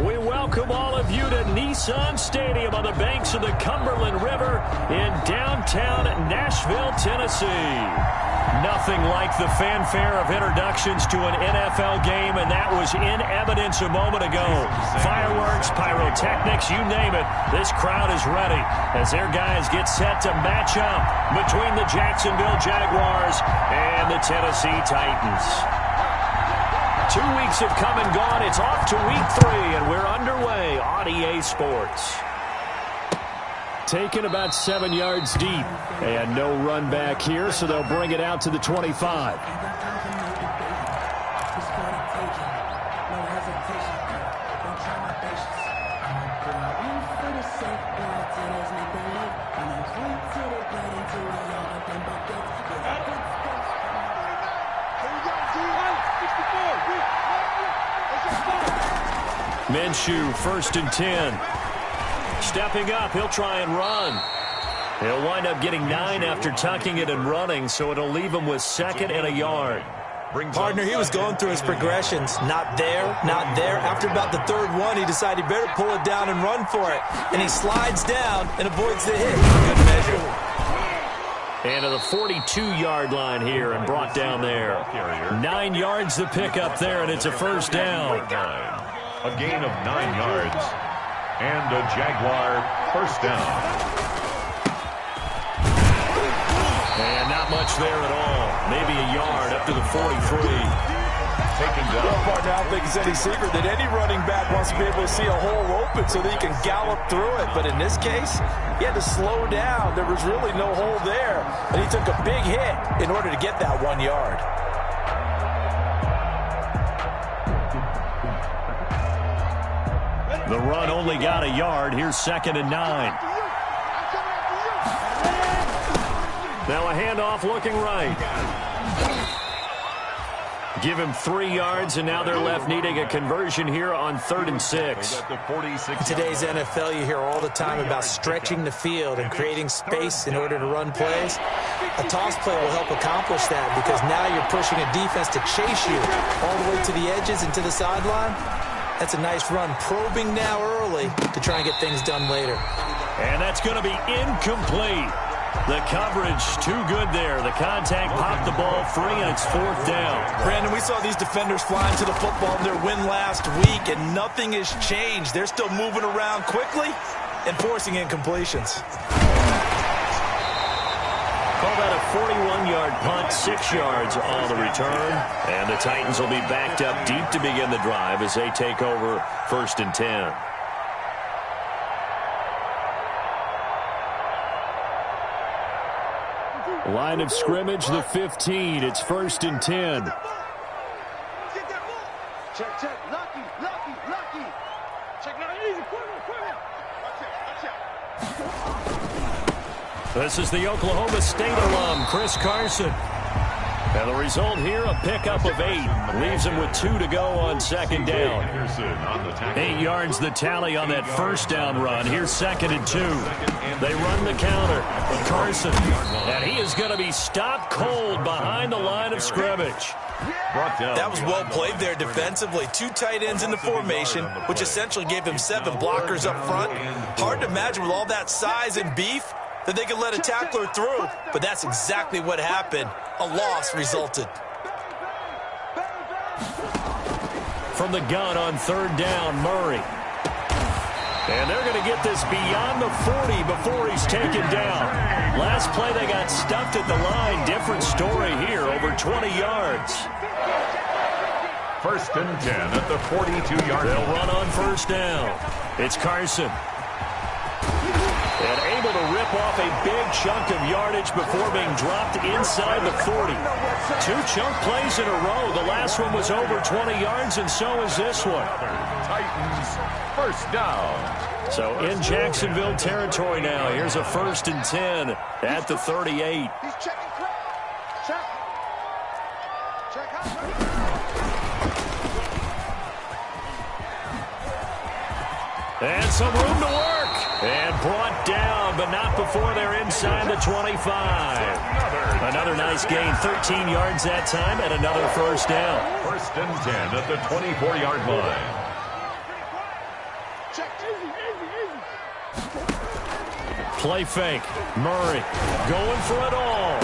We welcome all of you to Nissan Stadium on the banks of the Cumberland River in downtown Nashville, Tennessee. Nothing like the fanfare of introductions to an NFL game, and that was in evidence a moment ago. Fireworks, pyrotechnics, you name it, this crowd is ready as their guys get set to match up between the Jacksonville Jaguars and the Tennessee Titans. 2 weeks have come and gone. It's off to week 3, and we're underway on EA Sports. Taken about 7 yards deep, and no run back here, so they'll bring it out to the 25. Minshew, 1st and 10. Stepping up, he'll try and run. He'll wind up getting 9 after tucking it and running, so it'll leave him with 2nd and a yard. Partner, he was going through his progressions. Not there, not there. After about the 3rd one, he decided he better pull it down and run for it. And he slides down and avoids the hit. Good measure. And to the 42-yard line here and brought down there. 9 yards to pick up there, and it's a 1st down. A gain of 9 yards. And a Jaguar 1st down. And not much there at all. Maybe a yard up to the 43. Taken down. Well, partner, I don't think it's any secret that any running back wants to be able to see a hole open so that he can gallop through it. But in this case, he had to slow down. There was really no hole there. And he took a big hit in order to get that 1 yard. The run only got a yard. Here's 2nd and 9. Now a handoff looking right. Give him 3 yards, and now they're left needing a conversion here on 3rd and 6. In today's NFL, you hear all the time about stretching the field and creating space in order to run plays. A toss play will help accomplish that because now you're pushing a defense to chase you all the way to the edges and to the sideline. That's a nice run, probing now early to try and get things done later. And that's going to be incomplete. The coverage too good there. The contact popped the ball free, and it's 4th down. Brandon, we saw these defenders flying to the football in their win last week, and nothing has changed. They're still moving around quickly and forcing incompletions. Call that a 41-yard punt, 6 yards on the return. And the Titans will be backed up deep to begin the drive as they take over 1st and 10. Line of scrimmage, the 15. It's 1st and 10. Check, check. Lucky. Check now, easy. This is the Oklahoma State alum, Chris Carson. And the result here, a pickup of 8. Leaves him with 2 to go on 2nd down. 8 yards the tally on that 1st down run. Here's 2nd and 2. They run the counter. Carson. And he is going to be stopped cold behind the line of scrimmage. That was well played there defensively. 2 tight ends in the formation, which essentially gave him 7 blockers up front. Hard to imagine with all that size and beef that they could let a tackler through, but that's exactly what happened. A loss resulted. From the gun on 3rd down, Murray. And they're going to get this beyond the 40 before he's taken down. Last play, they got stuffed at the line. Different story here, over 20 yards. 1st and 10 at the 42-yard line. They'll run on 1st down. It's Carson. And able to rip off a big chunk of yardage before being dropped inside the 40. 2 chunk plays in a row. The last one was over 20 yards, and so is this one. Titans 1st down. So in Jacksonville territory now. Here's a 1st and 10 at the 38. He's checking crowd. Check. And some room to work. And brought down, but not before they're inside the 25. Another nice gain, 13 yards that time, and another 1st down. 1st and 10 at the 24-yard line. Play fake. Murray going for it all.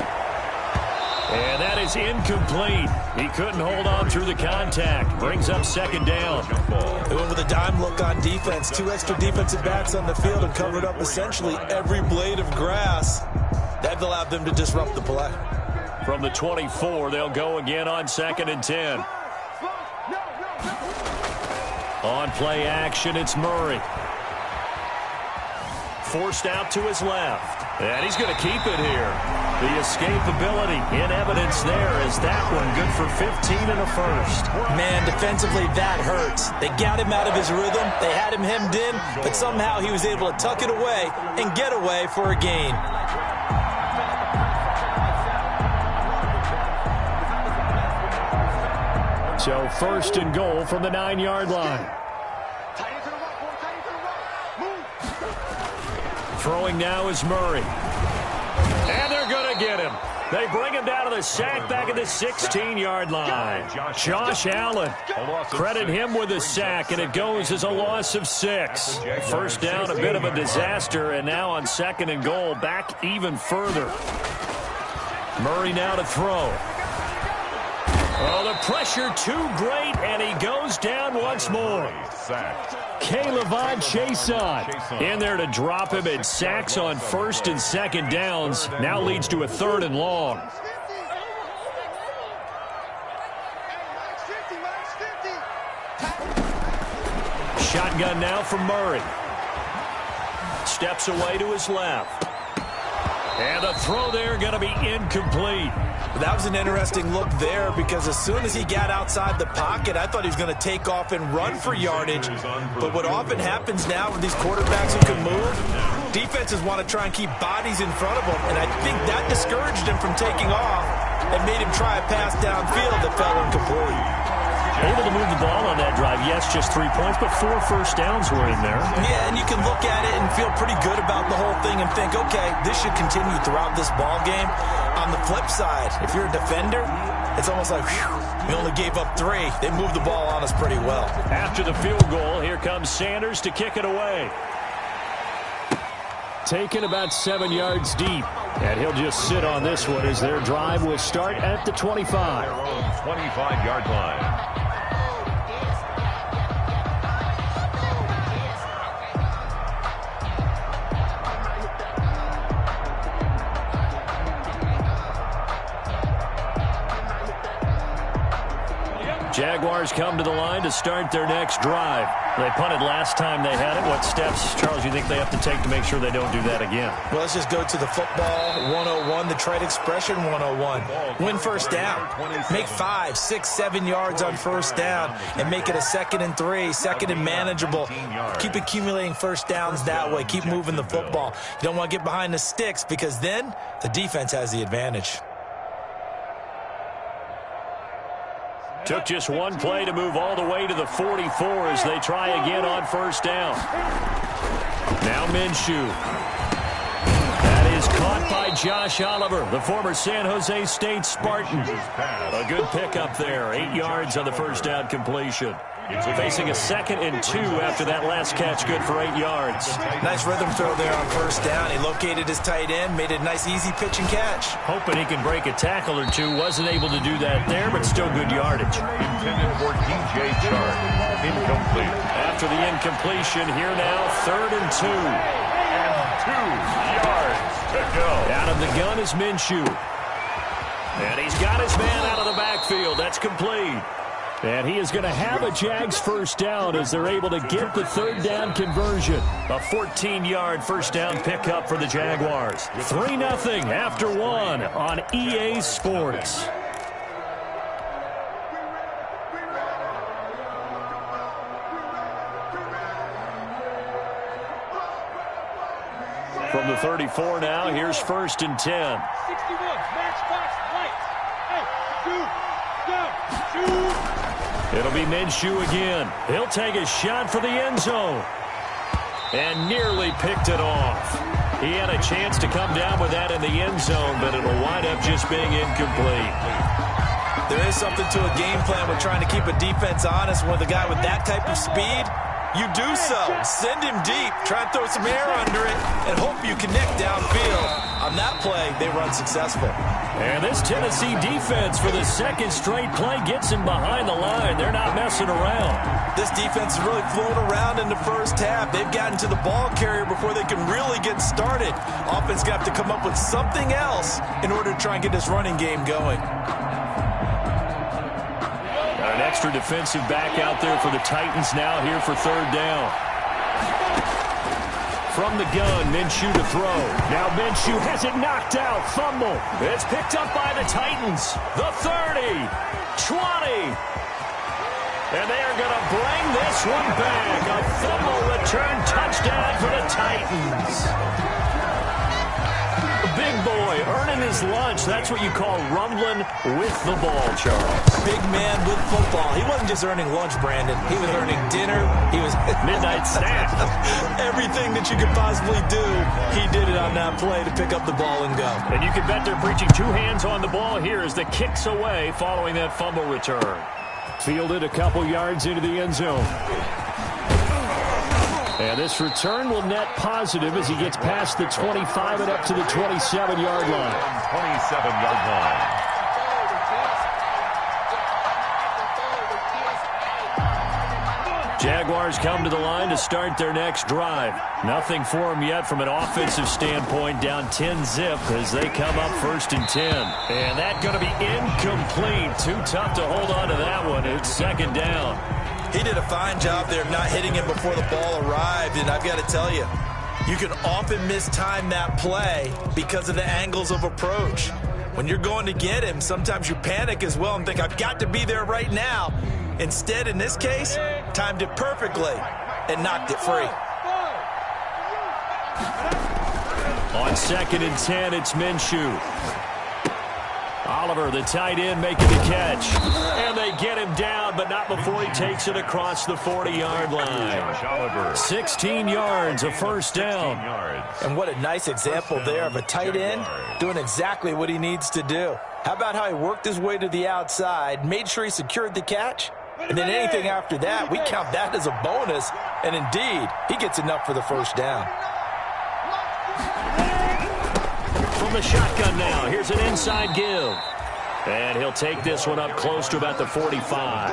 And that is incomplete. He couldn't hold on through the contact. Brings up second down. They went with a dime look on defense. 2 extra defensive backs on the field and covered up essentially every blade of grass. That allowed them to disrupt the play. From the 24, they'll go again on 2nd and 10. On play action, it's Murray. Forced out to his left. And he's going to keep it here. The escapability in evidence there as that one good for 15 and a first. Man, defensively, that hurts. They got him out of his rhythm. They had him hemmed in, but somehow he was able to tuck it away and get away for a gain. So 1st and goal from the 9-yard line. Throwing now is Murray. And they're going to get him. They bring him down to the sack back at the 16-yard line. Josh Allen. Credit him with the sack, and it goes as a loss of 6. First down, a bit of a disaster, and now on 2nd and goal, back even further. Murray now to throw. Oh, the pressure too great, and he goes down once more. K'Lavon Chaisson in there to drop him, and sacks on 1st and 2nd downs. Now leads to a 3rd and long. Shotgun now from Murray. Steps away to his left. And the throw there going to be incomplete. That was an interesting look there because as soon as he got outside the pocket, I thought he was going to take off and run for yardage. But what often happens now with these quarterbacks who can move, defenses want to try and keep bodies in front of them. And I think that discouraged him from taking off and made him try a pass downfield that fell incomplete. Able to move the ball on that drive. Yes, just 3 points, but 4 first downs were in there. Yeah, and you can look at it and feel pretty good about the whole thing and think, okay, this should continue throughout this ball game. On the flip side, if you're a defender, it's almost like, whew, we only gave up 3. They moved the ball on us pretty well. After the field goal, here comes Sanders to kick it away. Taken about 7 yards deep. And he'll just sit on this one as their drive will start at the 25. 25-yard line. Jaguars come to the line to start their next drive. They punted last time they had it. What steps, Charles, you think they have to take to make sure they don't do that again? Well, let's just go to the football 101, the trade expression 101. Win first down. Make 5, 6, 7 yards on first down and make it a 2nd and 3, 2nd and manageable. Keep accumulating first downs that way. Keep moving the football. You don't want to get behind the sticks because then the defense has the advantage. Took just one play to move all the way to the 44 as they try again on first down. Now Minshew. That is caught by Josh Oliver, the former San Jose State Spartan. A good pickup there. 8 yards on the first down completion. Facing a 2nd and 2 after that last catch, good for 8 yards. Nice rhythm throw there on first down. He located his tight end, made it a nice easy pitch and catch. Hoping he can break a tackle or two. Wasn't able to do that there, but still good yardage. Intended for DJ Chark. Incomplete. After the incompletion, here now, 3rd and 2. And 2 yards to go. Out of the gun is Minshew. And he's got his man out of the backfield. That's complete. And he is going to have a Jags first down as they're able to get the 3rd down conversion. A 14-yard first down pickup for the Jaguars. 3-0 after 1 on EA Sports. From the 34 now, here's 1st and 10. 61, matchbox, lights. Hey, shoot. It'll be Minshew again. He'll take a shot for the end zone. And nearly picked it off. He had a chance to come down with that in the end zone, but it'll wind up just being incomplete. There is something to a game plan with trying to keep a defense honest with a guy with that type of speed. you do so. Send him deep, try and throw some air under it, and hope you connect downfield. On that play, they run successful. And this Tennessee defense for the second straight play gets him behind the line. They're not messing around. This defense is really flown around in the first half. They've gotten to the ball carrier before they can really get started. Offense going to have to come up with something else in order to try and get this running game going. Got an extra defensive back out there for the Titans now here for third down. From the gun, Minshew to throw. Now Minshew has it knocked out. Fumble. It's picked up by the Titans. The 30, 20. And they are going to bring this one back. A fumble return touchdown for the Titans. The big boy earning his lunch. That's what you call rumbling with the ball, Charles. Big man with football. He wasn't just earning lunch, Brandon. He was earning dinner. He was midnight snack. Everything that you could possibly do, he did it on that play to pick up the ball and go. And you can bet they're preaching two hands on the ball here as the kick's away following that fumble return. Fielded a couple yards into the end zone. And this return will net positive as he gets past the 25 and up to the 27-yard line. 27-yard line. Jaguars come to the line to start their next drive. Nothing for them yet from an offensive standpoint, down 10-zip as they come up 1st and 10. And that's going to be incomplete. Too tough to hold on to that one. It's second down. He did a fine job there of not hitting him before the ball arrived, and I've got to tell you, you can often mistime that play because of the angles of approach. When you're going to get him, sometimes you panic as well and think, I've got to be there right now. Instead, in this case, timed it perfectly and knocked it free. On 2nd and 10, it's Minshew. Oliver, the tight end, making the catch. And they get him down, but not before he takes it across the 40-yard line. 16 yards, a first down. And what a nice example there of a tight end doing exactly what he needs to do. How about how he worked his way to the outside, made sure he secured the catch, and then anything after that, we count that as a bonus. And indeed, he gets enough for the first down. From the shotgun now, here's an inside give. And he'll take this one up close to about the 45.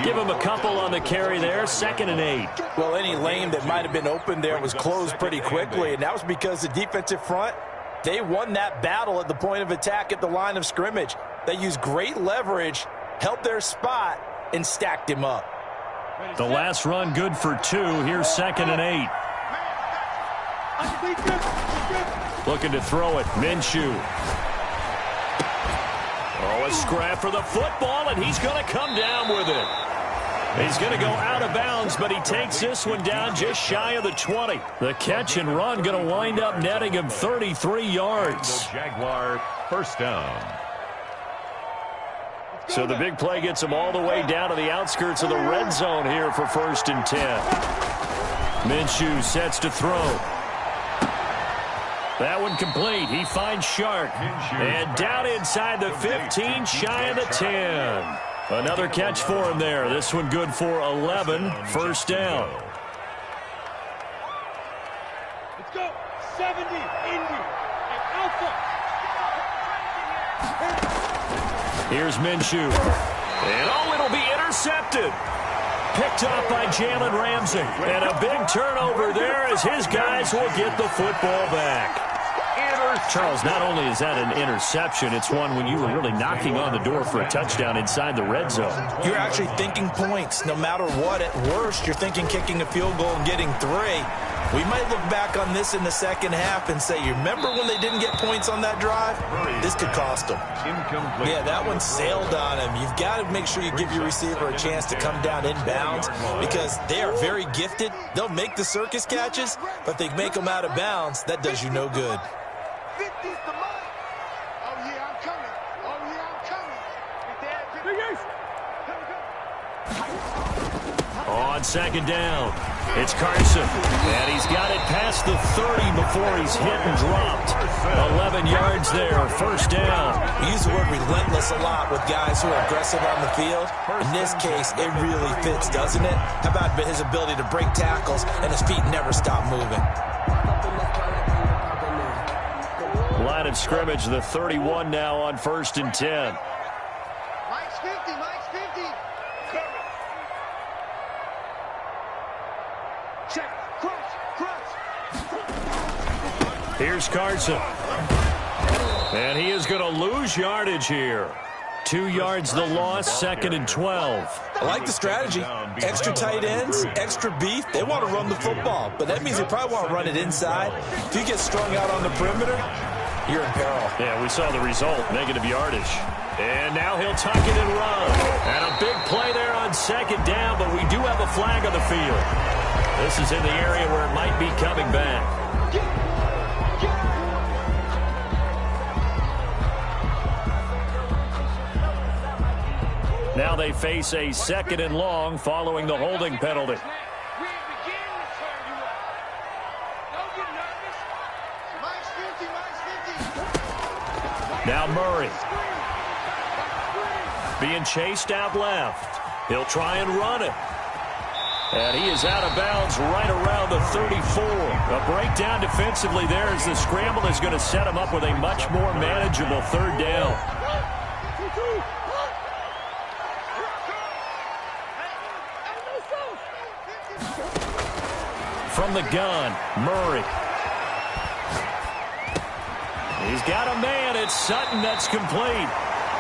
Give him a couple on the carry there, 2nd and 8. Well, any lane that might have been open there was closed pretty quickly, and that was because the defensive front, they won that battle at the point of attack at the line of scrimmage. They used great leverage, held their spot, and stacked him up. The last run good for 2. Here's 2nd and 8. Looking to throw it. Minshew. Oh, a scrap for the football, and he's going to come down with it. He's going to go out of bounds, but he takes this one down just shy of the 20. The catch and run going to wind up netting him 33 yards. Jaguar first down. So the big play gets him all the way down to the outskirts of the red zone here for 1st and 10. Minshew sets to throw. That one complete. He finds Shark. And down inside the 15, shy of the 10. Another catch for him there. This one good for 11. First down. Let's go. 70, Indy, and Alpha. Here's Minshew. And oh, it'll be intercepted. Picked up by Jalen Ramsey. And a big turnover there as his guys will get the football back. Charles, not only is that an interception, it's one when you were really knocking on the door for a touchdown inside the red zone. You're actually thinking points. No matter what, at worst, you're thinking kicking a field goal and getting 3. We might look back on this in the second half and say, you remember when they didn't get points on that drive? This could cost them. Yeah, that one sailed on him. You've got to make sure you give your receiver a chance to come down inbounds because they are very gifted. They'll make the circus catches, but they make them out of bounds. That does you no good. 50's the money. Oh, yeah, I'm coming. Oh, yeah, I'm coming. On 2nd down. It's Carson, and he's got it past the 30 before he's hit and dropped. 11 yards there, first down. We use the word relentless a lot with guys who are aggressive on the field. In this case, it really fits, doesn't it? How about his ability to break tackles and his feet never stop moving? Line of scrimmage, the 31 now on 1st and 10. Mike's 50, Mike's 50. Check, cross. Here's Carson. And he is going to lose yardage here. 2 yards the loss, 2nd and 12. I like the strategy. Extra tight ends, extra beef. They want to run the football, but that means they probably want to run it inside. If you get strung out on the perimeter, you're in peril. Yeah, we saw the result, negative yardage. And now he'll tuck it and run. And a big play there on 2nd down, but we do have a flag on the field. This is in the area where it might be coming back. Now they face a 2nd and long following the holding penalty. Now Murray. Being chased out left. He'll try and run it. And he is out of bounds right around the 34. A breakdown defensively there as the scramble is going to set him up with a much more manageable 3rd down. From the gun, Murray. He's got a man. It's Sutton. That's complete.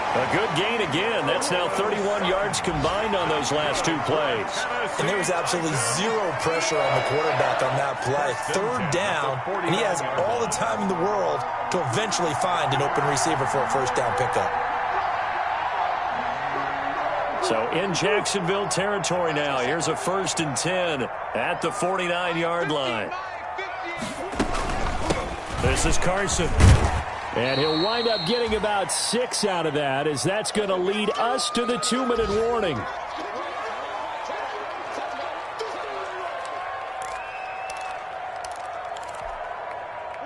A good gain again. That's now 31 yards combined on those last 2 plays. And there was absolutely zero pressure on the quarterback on that play. 3rd down, and he has all the time in the world to eventually find an open receiver for a 1st down pickup. So in Jacksonville territory now. Here's a 1st and 10 at the 49-yard line. This is Carson. And he'll wind up getting about 6 out of that, as that's going to lead us to the 2-minute warning.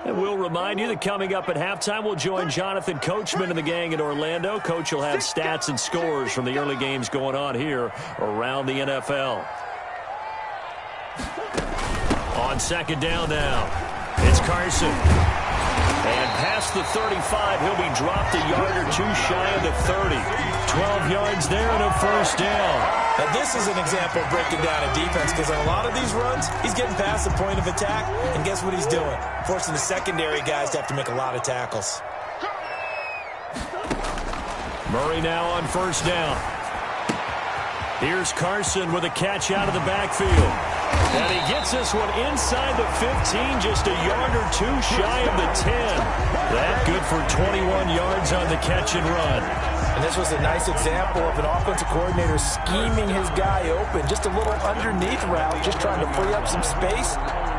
And we'll remind you that coming up at halftime, we'll join Jonathan Coachman and the gang in Orlando. Coach will have stats and scores from the early games going on here around the NFL. On 2nd down now, it's Carson. And past the 35, he'll be dropped a yard or 2 shy of the 30. 12 yards there and a 1st down. Now, this is an example of breaking down a defense, because on a lot of these runs, he's getting past the point of attack, and guess what he's doing? Forcing the secondary guys to have to make a lot of tackles. Murray now on 1st down. Here's Carson with a catch out of the backfield. And he gets this one inside the 15, just a yard or 2 shy of the 10. That good for 21 yards on the catch and run. And this was a nice example of an offensive coordinator scheming his guy open. Just a little underneath route, just trying to free up some space,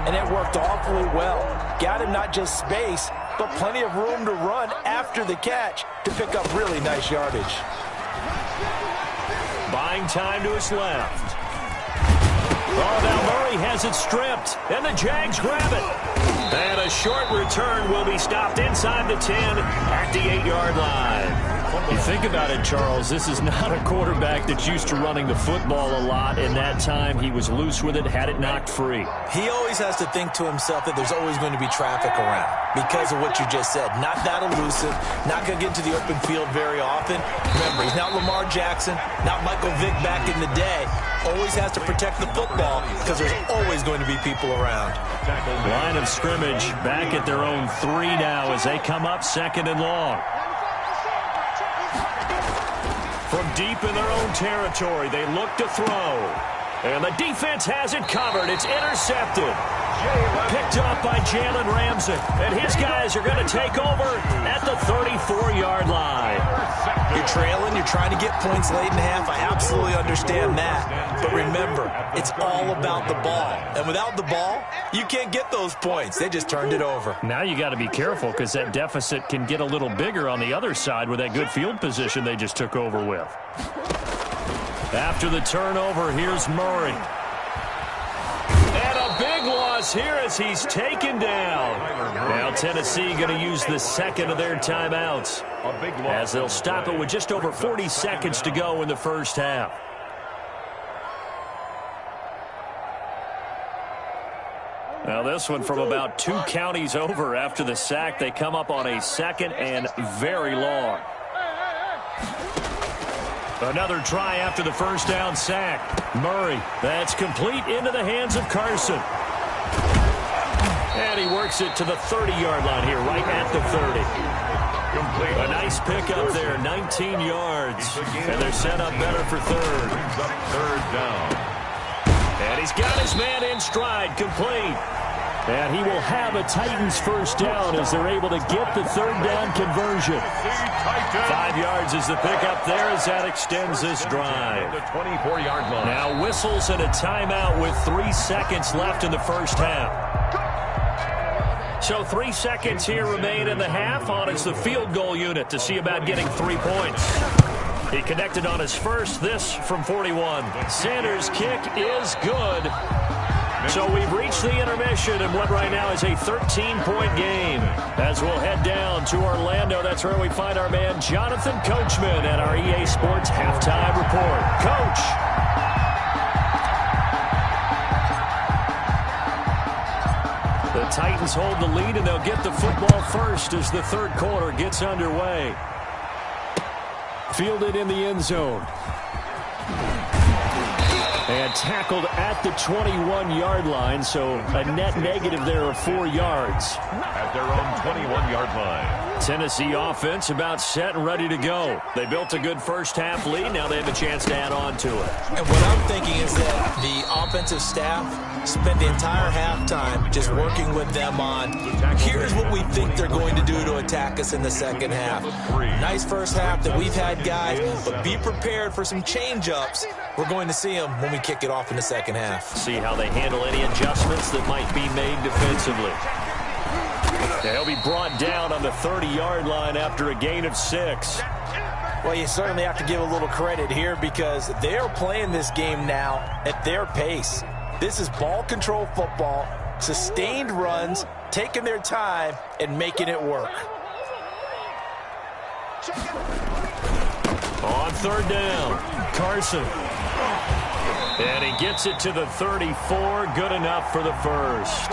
and it worked awfully well. Got him not just space, but plenty of room to run after the catch to pick up really nice yardage. Buying time to his left. Oh, now Murray has it stripped, and the Jags grab it. And a short return will be stopped inside the 10 at the 8-yard line. You think about it, Charles, this is not a quarterback that's used to running the football a lot. In that time, he was loose with it, had it knocked free. He always has to think to himself that there's always going to be traffic around because of what you just said. Not that elusive, not going to get into the open field very often. Remember, he's not Lamar Jackson, not Michael Vick back in the day. Always has to protect the football because there's always going to be people around. Line of scrimmage back at their own 3 now as they come up 2nd and long. From deep in their own territory, they look to throw. And the defense has it covered. It's intercepted. Picked up by Jalen Ramsey. And his guys are going to take over at the 34-yard line. You're trailing. You're trying to get points late in half. I absolutely understand that. But remember, it's all about the ball. And without the ball, you can't get those points. They just turned it over. Now you got to be careful because that deficit can get a little bigger on the other side with that good field position they just took over with. After the turnover, here's Murray. loss here as he's taken down. Now Tennessee going to use the second of their timeouts as they'll stop it with just over 40 seconds to go in the first half. Now this one from about 2 counties over after the sack. They come up on a second and very long. Another try after the first down sack. Murray, that's complete into the hands of Carson. And he works it to the 30-yard line here, right at the 30. A nice pickup there, 19 yards. And they're set up better for third. Third down. And he's got his man in stride, complete. And he will have a Titans first down as they're able to get the third down conversion. 5 yards is the pickup there as that extends this drive. The 24-yard line. Now whistles and a timeout with 3 seconds left in the first half. So 3 seconds here remain in the half. On is the field goal unit to see about getting 3 points. He connected on his first, this from 41. Sanders' kick is good. So we've reached the intermission and what right now is a 13-point game. As we'll head down to Orlando, that's where we find our man Jonathan Coachman at our EA Sports Halftime Report. Coach. The Titans hold the lead and they'll get the football first as the third quarter gets underway. Fielded in the end zone. And tackled at the 21-yard line, so a net negative there of 4 yards. At their own 21-yard line. Tennessee offense about set and ready to go. They built a good first half lead. Now they have a chance to add on to it. And what I'm thinking is that the offensive staff spent the entire halftime just working with them on, here's what we think they're going to do to attack us in the second half. Nice first half that we've had, guys, but be prepared for some change-ups. We're going to see them when we kick it off in the second half. See how they handle any adjustments that might be made defensively. They'll be brought down on the 30-yard line after a gain of 6. Well, you certainly have to give a little credit here because they're playing this game now at their pace. This is ball control football, sustained runs, taking their time and making it work. On third down, Carson. And he gets it to the 34. Good enough for the first.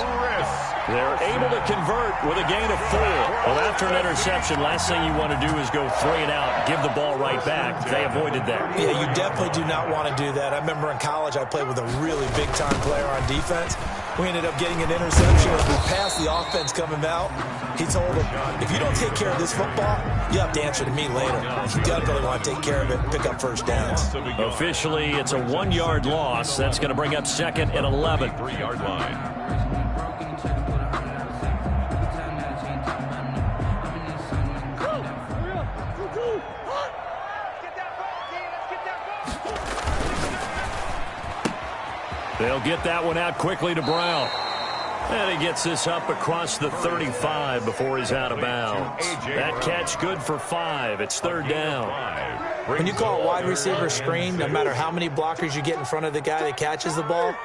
They're able to convert with a gain of 4. Well, after an interception, last thing you want to do is go 3 and out, give the ball right back. They avoided that. Yeah, you definitely do not want to do that. I remember in college I played with a really big-time player on defense. We ended up getting an interception as we passed the offense coming out. He told him, if you don't take care of this football, you have to answer to me later. You definitely want to take care of it, pick up first downs. Officially, it's a 1-yard loss. That's going to bring up second and 11. 3-yard line. They'll get that one out quickly to Brown. And he gets this up across the 35 before he's out of bounds. That catch good for 5. It's third down. When you call a wide receiver screen, no matter how many blockers you get in front of the guy that catches the ball,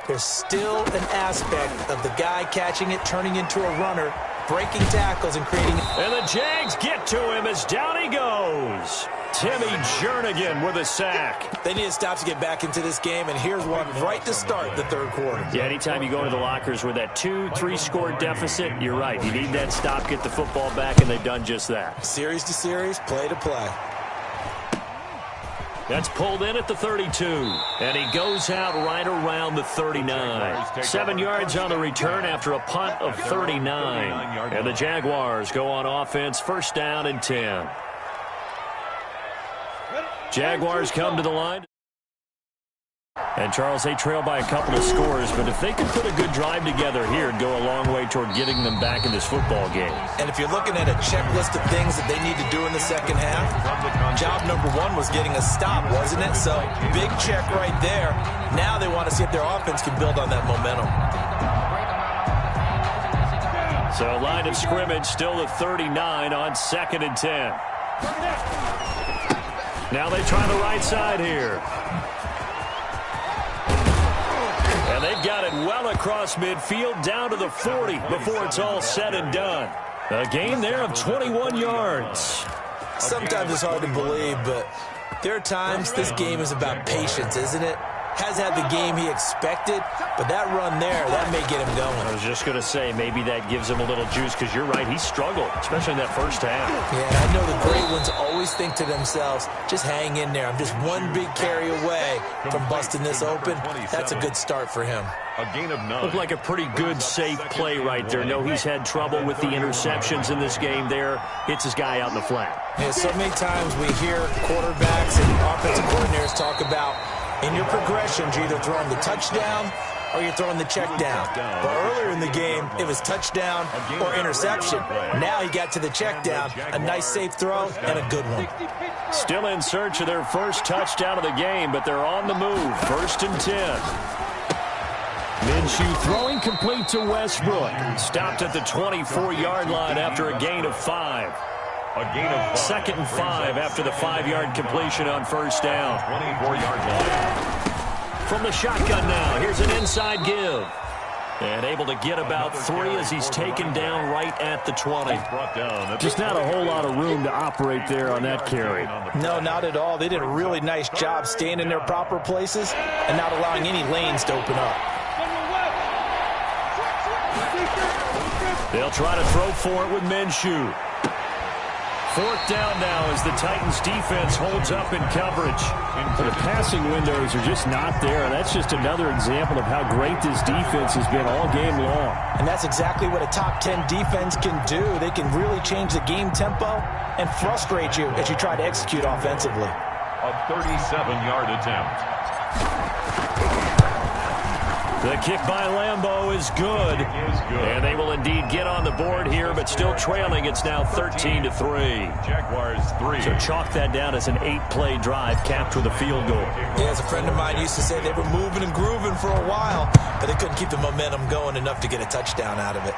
there's still an aspect of the guy catching it, turning into a runner, breaking tackles and creating... And the Jags get to him as down he goes. Timmy Jernigan with a sack. They need to stop to get back into this game, and here's one right to start the third quarter. Yeah, anytime you go into the lockers with that 2-3 score deficit, you're right. You need that stop, get the football back, and they've done just that. Series to series, play to play. That's pulled in at the 32. And he goes out right around the 39. 7 yards on the return after a punt of 39. And the Jaguars go on offense, first down and 10. Jaguars come to the line. And, Charles, they trail by a couple of scores, but if they could put a good drive together here, it'd go a long way toward getting them back in this football game. And if you're looking at a checklist of things that they need to do in the second half, job number 1 was getting a stop, wasn't it? So, big check right there. Now they want to see if their offense can build on that momentum. So, line of scrimmage still at 39 on second and 10. Now they try the right side here. And they've got it well across midfield down to the 40 before it's all said and done. A gain there of 21 yards. Sometimes it's hard to believe, but there are times this game is about patience, isn't it? Has had the game he expected, but that run there, that may get him going. I was just going to say, maybe that gives him a little juice, because you're right, he struggled, especially in that first half. Yeah, I know the great ones always think to themselves, just hang in there. I'm just one big carry away from busting this open. That's a good start for him. A gain of 9. Looked like a pretty good, safe play right there. No, he's had trouble with the interceptions in this game there. Hits his guy out in the flat. Yeah, so many times we hear quarterbacks and offensive coordinators talk about in your progressions, you're either throwing the touchdown or you're throwing the check down. But earlier in the game, it was touchdown or interception. Now he got to the check down, a nice safe throw, and a good one. Still in search of their first touchdown of the game, but they're on the move. 1st and 10. Minshew throwing complete to Westbrook. Stopped at the 24-yard line after a gain of 5. A gain of 5. 2nd and 5 after the 5-yard completion on first down. 24-yard line. From the shotgun now, here's an inside give. And able to get about 3 as he's taken down right at the 20. Just not a whole lot of room to operate there on that carry. No, not at all. They did a really nice job staying in their proper places and not allowing any lanes to open up. They'll try to throw for it with Minshew. 4th down now as the Titans defense holds up in coverage. The passing windows are just not there. That's just another example of how great this defense has been all game long. And that's exactly what a top 10 defense can do. They can really change the game tempo and frustrate you as you try to execute offensively. A 37-yard attempt. The kick by Lambeau is good. And they will indeed get on the board here, but still trailing. It's now 13-3. Jaguars 3. So chalk that down as an 8-play drive capped with a field goal. Yeah, as a friend of mine used to say, they were moving and grooving for a while, but they couldn't keep the momentum going enough to get a touchdown out of it.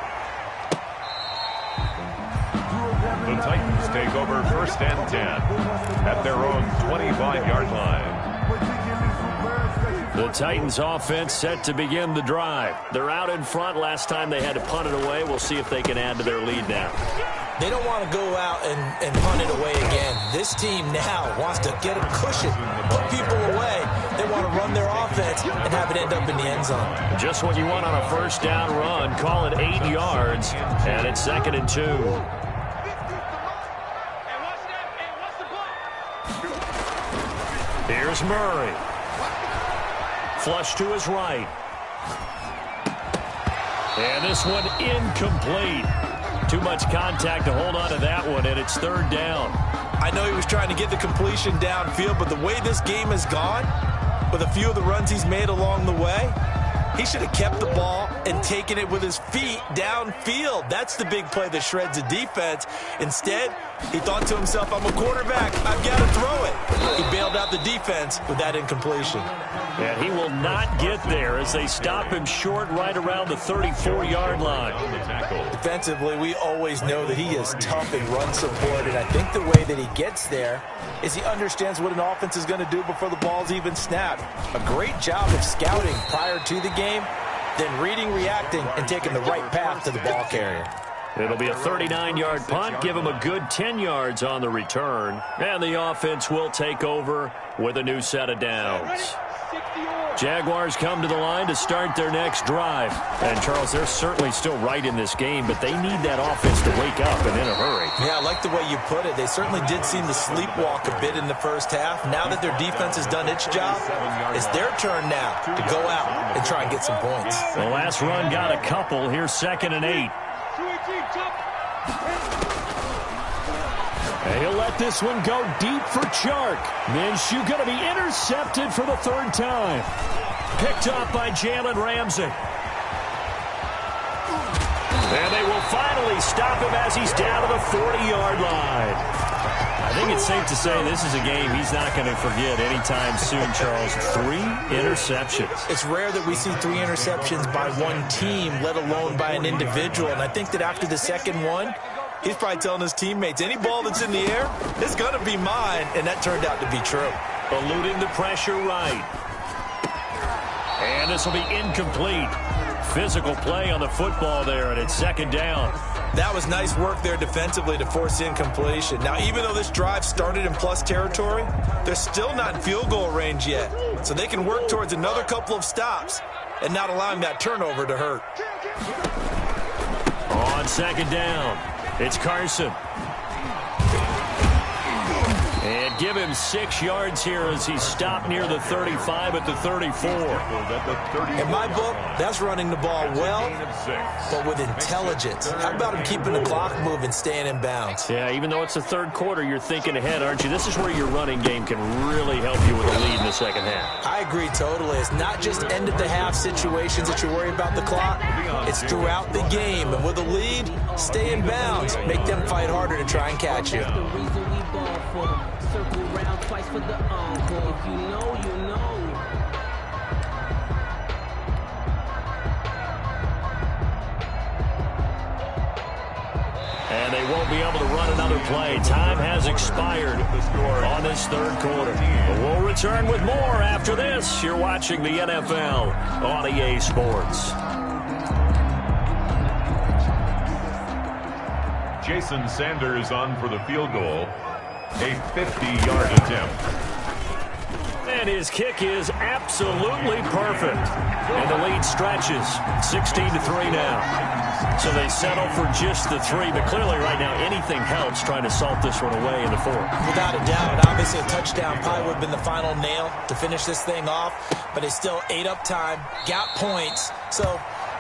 The Titans take over 1st and 10 at their own 25-yard line. The Titans offense set to begin the drive. They're out in front. Last time they had to punt it away. We'll see if they can add to their lead now. They don't want to go out and punt it away again. This team now wants to get a cushion, put people away. They want to run their offense and have it end up in the end zone. Just what you want on a first down run. Call it 8 yards, and it's 2nd and 2. Here's Murray. Flush to his right. And this one incomplete. Too much contact to hold on to that one, and it's 3rd down. I know he was trying to get the completion downfield, but the way this game has gone, with a few of the runs he's made along the way, he should have kept the ball and taken it with his feet downfield. That's the big play that shreds the defense. Instead, he thought to himself, I'm a quarterback, I've got to throw it. He bailed out the defense with that incompletion. And he will not get there as they stop him short right around the 34-yard line. Defensively, we always know that he is tough in run support, and I think the way that he gets there is he understands what an offense is going to do before the ball's even snapped. A great job of scouting prior to the game, then reading, reacting, and taking the right path to the ball carrier. It'll be a 39-yard punt, give him a good 10 yards on the return, and the offense will take over with a new set of downs. Jaguars come to the line to start their next drive. And, Charles, they're certainly still right in this game, but they need that offense to wake up and in a hurry. Yeah, I like the way you put it. They certainly did seem to sleepwalk a bit in the first half. Now that their defense has done its job, it's their turn now to go out and try and get some points. The last run got a couple. Here's 2nd and 8. And he'll let this one go deep for Chark. Minshew going to be intercepted for the 3rd time. Picked up by Jalen Ramsey. And they will finally stop him as he's down to the 40-yard line. I think it's safe to say this is a game he's not going to forget anytime soon, Charles. 3 interceptions. It's rare that we see 3 interceptions by one team, let alone by an individual. And I think that after the second one, he's probably telling his teammates, any ball that's in the air, it's going to be mine. And that turned out to be true. Eluding the pressure right. And this will be incomplete. Physical play on the football there, and it's second down. That was nice work there defensively to force incompletion. Now, even though this drive started in plus territory, they're still not in field goal range yet. So they can work towards another couple of stops and not allowing that turnover to hurt. On second down, it's Carson. And give him 6 yards here as he stopped near the 35 at the 34. In my book, that's running the ball well, but with intelligence. How about him keeping the clock moving, staying in bounds? Yeah, even though it's the third quarter, you're thinking ahead, aren't you? This is where your running game can really help you with a lead in the second half. I agree totally. It's not just end-of-the-half situations that you worry about the clock. It's throughout the game. And with a lead, stay in bounds. Make them fight harder to try and catch you. Circle round twice for the encore. If you know, you know. And they won't be able to run another play. Time has expired on this third quarter. But we'll return with more after this. You're watching the NFL on EA Sports. Jason Sanders on for the field goal. A 50-yard attempt. And his kick is absolutely perfect. And the lead stretches 16-3 now. So they settle for just the 3. But clearly right now anything helps trying to salt this one away in the 4th. Without a doubt. Obviously a touchdown probably would have been the final nail to finish this thing off. But they still ate up time, got points. So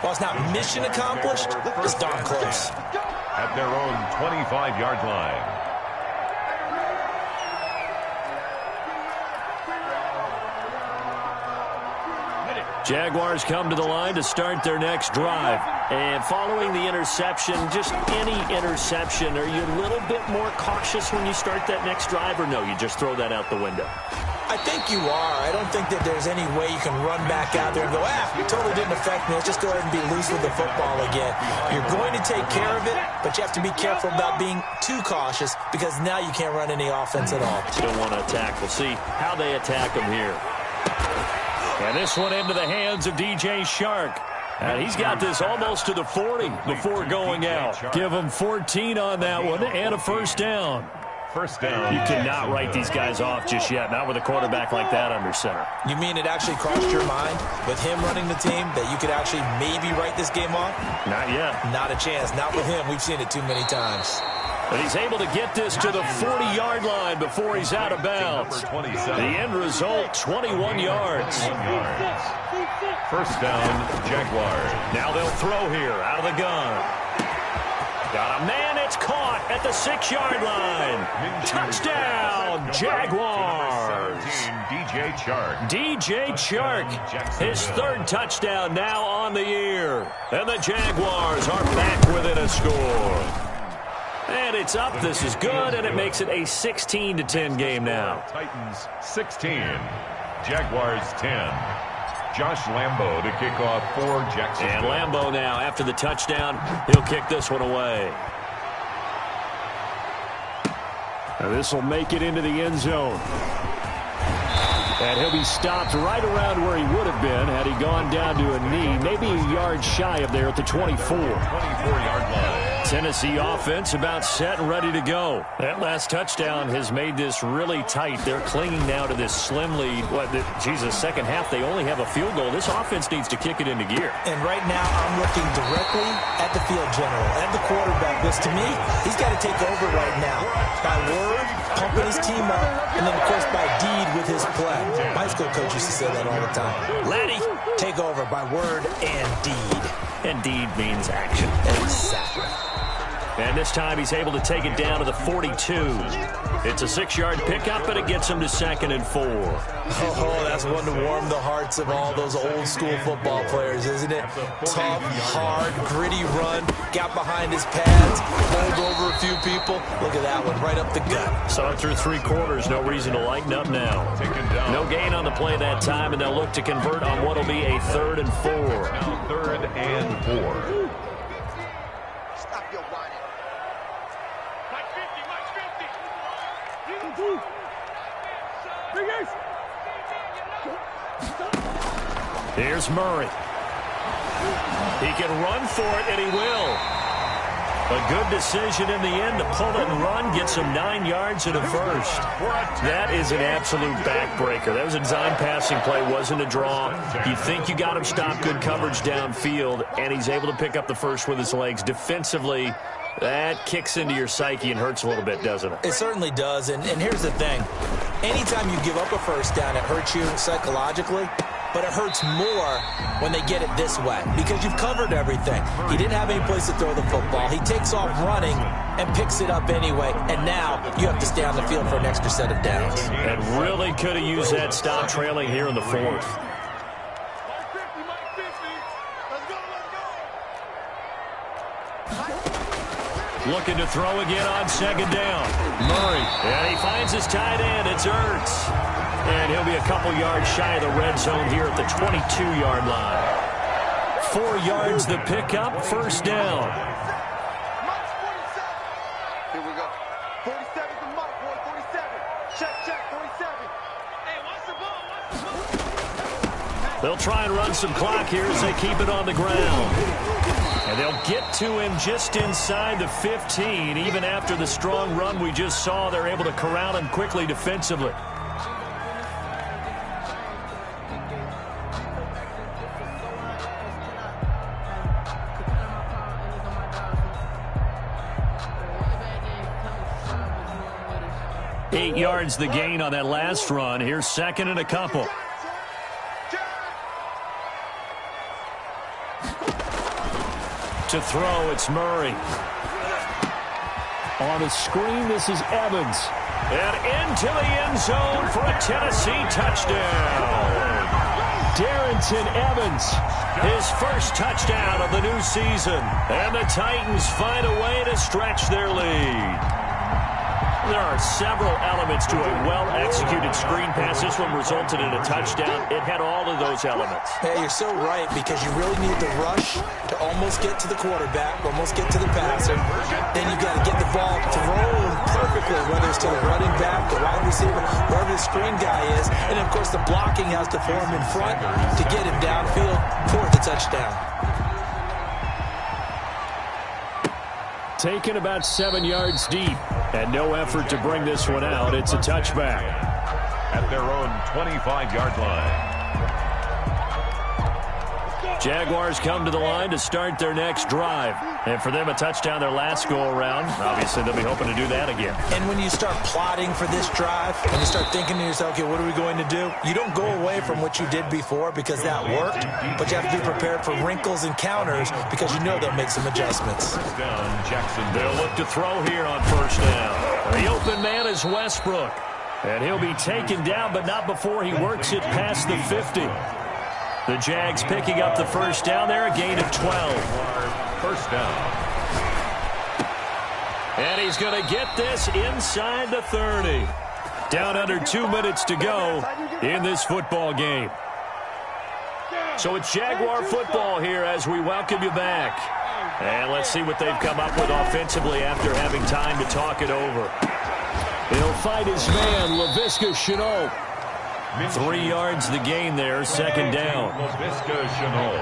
while it's not mission accomplished, it's darn close. At their own 25-yard line. Jaguars come to the line to start their next drive. And following the interception, just any interception, are you a little bit more cautious when you start that next drive, or no, you just throw that out the window? I think you are. I don't think that there's any way you can run back out there and go, it totally didn't affect me. Let's just go ahead and be loose with the football again. You're going to take care of it, but you have to be careful about being too cautious because now you can't run any offense at all. Still want to attack. We'll see how they attack them here. And this one into the hands of DJ Shark. And he's got this almost to the 40 before going out. Give him 14 on that one and a first down. First down. You cannot write these guys off just yet, not with a quarterback like that under center. You mean it actually crossed your mind with him running the team that you could actually maybe write this game off? Not yet. Not a chance. Not with him. We've seen it too many times. But he's able to get this to the 40-yard line before he's out of bounds. The end result, 21 yards. First down, Jaguars. Now they'll throw here out of the gun. Got a man, it's caught at the 6-yard line. Touchdown, Jaguars. DJ Chark. DJ Chark, his 3rd touchdown now on the year. And the Jaguars are back within a score. And it's up. This is good, and it makes it a 16-10 game now. Titans 16, Jaguars 10. Josh Lambo to kick off for Jacksonville. And Lambo now, after the touchdown, he'll kick this one away. Now this will make it into the end zone. And he'll be stopped right around where he would have been had he gone down to a knee, maybe a yard shy of there at the 24. 24-yard line. Tennessee offense about set and ready to go. That last touchdown has made this really tight. They're clinging now to this slim lead. Second half, they only have a field goal. This offense needs to kick it into gear. And right now, I'm looking directly at the field general, at the quarterback. Because to me, he's got to take over right now. By word, pumping his team up, and then, of course, by deed with his play. My school coach used to say that all the time. Laddie, take over by word and deed. And deed means action. Exactly. And this time he's able to take it down to the 42. It's a 6-yard pickup, and it gets him to 2nd and 4. Oh, that's one to warm the hearts of all those old school football players, isn't it? Tough, hard, gritty run, got behind his pads, bowled over a few people. Look at that one, right up the gut. Saw it through 3 quarters, no reason to lighten up now. No gain on the play that time, and they'll look to convert on what will be a 3rd and 4. Now 3rd and 4. Stop your whining. Here's Murray. He can run for it, and he will. A good decision in the end to pull it and run, gets him 9 yards and a first. That is an absolute backbreaker. That was a design passing play, wasn't a draw. You think you got him stopped, good coverage downfield, and he's able to pick up the first with his legs. Defensively, that kicks into your psyche and hurts a little bit, doesn't it? It certainly does, and here's the thing. Anytime you give up a first down, it hurts you psychologically. But it hurts more when they get it this way because you've covered everything. He didn't have any place to throw the football. He takes off running and picks it up anyway, and now you have to stay on the field for an extra set of downs. And really could have used that stop trailing here in the fourth. Looking to throw again on second down. Murray, and he finds his tight end. It's Ertz. And he'll be a couple yards shy of the red zone here at the 22-yard line. 4 yards the pickup, first down. Here we go. 47 the mark, boy. 47. Check, 47. Hey, watch the ball. They'll try and run some clock here as they keep it on the ground. And they'll get to him just inside the 15. Even after the strong run we just saw, they're able to corral him quickly defensively. Eight yards the gain on that last run. Here's second and a couple. To throw, it's Murray. On the screen, this is Evans. And into the end zone for a Tennessee touchdown. Darrington Evans, his first touchdown of the new season. And the Titans find a way to stretch their lead. There are several elements to a well-executed screen pass. This one resulted in a touchdown. It had all of those elements. Hey, you're so right because you really need the rush to almost get to the quarterback, almost get to the passer. Then you got to get the ball thrown perfectly, whether it's to the running back, the wide receiver, wherever the screen guy is. And, of course, the blocking has to form in front to get him downfield for the touchdown. Taken about 7 yards deep, and no effort to bring this one out. It's a touchback. At their own 25-yard line. Jaguars come to the line to start their next drive. And for them, a touchdown their last go-around. Obviously, they'll be hoping to do that again. And when you start plotting for this drive, and you start thinking to yourself, okay, what are we going to do? You don't go away from what you did before because that worked, but you have to be prepared for wrinkles and counters because you know they'll make some adjustments. They'll look to throw here on first down. The open man is Westbrook. And he'll be taken down, but not before he works it past the 50. The Jags picking up the first down there, a gain of 12. First down. And he's going to get this inside the 30. Down under 2 minutes to go in this football game. So it's Jaguar football here as we welcome you back. And let's see what they've come up with offensively after having time to talk it over. He'll fight his man, Laviska Shenault. 3 yards the gain there, second down. Laviska Shenault.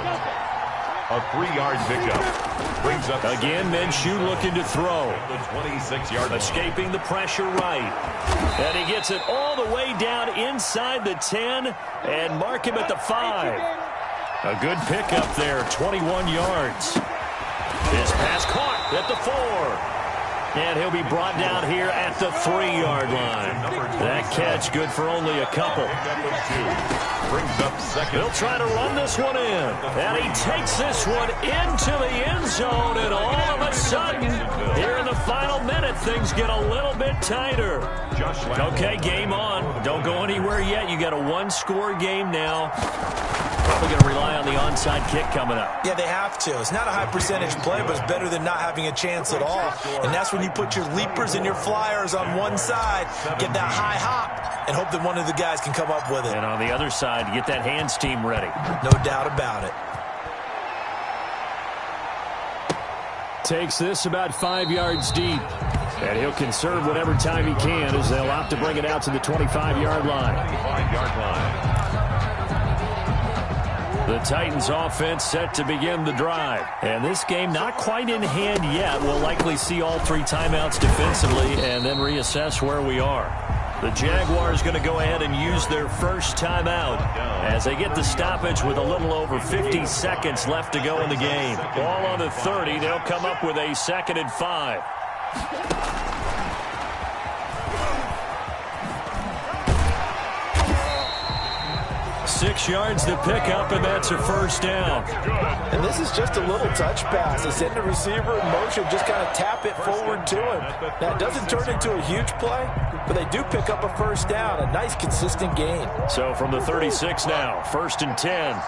A 3-yard pickup. Brings up again, Minshew looking to throw. The 26-yard line. Escaping the pressure right. And he gets it all the way down inside the 10 and mark him at the 5. A good pickup there, 21 yards. His pass caught at the 4. And he'll be brought down here at the 3-yard line. That catch good for only a couple. Brings up second. He'll try to run this one in. And he takes this one into the end zone. And all of a sudden, here in the final minute, things get a little bit tighter. Okay, game on. Don't go anywhere yet. You got a one-score game now. Probably going to rely on the onside kick coming up. Yeah, they have to. It's not a high percentage play, but it's better than not having a chance at all. And that's when you put your leapers and your flyers on one side, get that high hop, and hope that one of the guys can come up with it. And on the other side, get that hands team ready. No doubt about it. Takes this about 5 yards deep. And he'll conserve whatever time he can as they'll opt to bring it out to the 25-yard line. 25-yard line. The Titans offense set to begin the drive. And this game not quite in hand yet. We'll likely see all 3 timeouts defensively and then reassess where we are. The Jaguars going to go ahead and use their first timeout as they get the stoppage with a little over 50 seconds left to go in the game. Ball on the 30. They'll come up with a 2nd and 5. 6 yards to pick up, and that's a first down. And this is just a little touch pass. They send the receiver in motion, just kind of tap it forward to him. Now, it doesn't turn into a huge play, but they do pick up a first down, a nice, consistent gain. So from the 36 now, 1st and 10.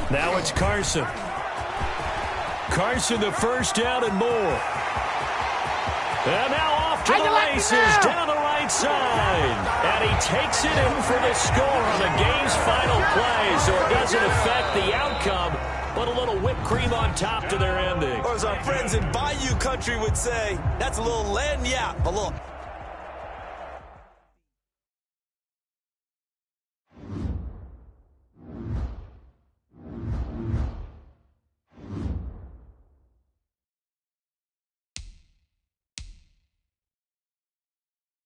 Now it's Carson. Carson, the first down and more. And now off to the races down the right side. And he takes it in for the score on the game's final play. So it doesn't affect the outcome, but a little whipped cream on top to their ending. Or as our friends in Bayou Country would say, that's a little lagniappe, a little